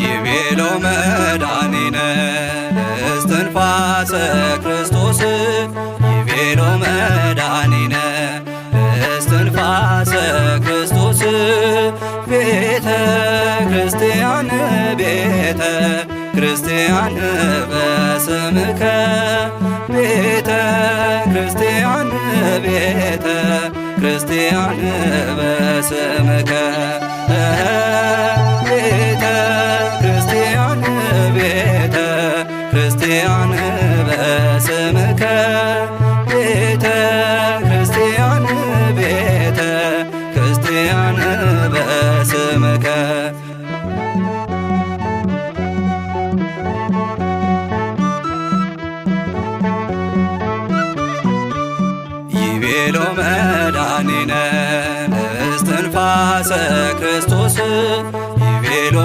ይቤሎ መድኃኒነ እስትንፋሰ ክርስቶስ ይቤሎ መድኃኒነ እስትንፋሰ ክርስቶስ ቤተ ክርስቲያን ቤተ ክርስቲያን በስምከ ቤተ ክርስቲያን ቤተ ክርስቲያን በስምከ ቤተ ክርስቲያን ቤተ ክርስቲያን በስምከ ቤተ ክርስቲያን ቤተ ክርስቲያን በስምከ ይቤሎ መድኃኒነ እስትንፋሰ ክርስቶስ ይቤሎ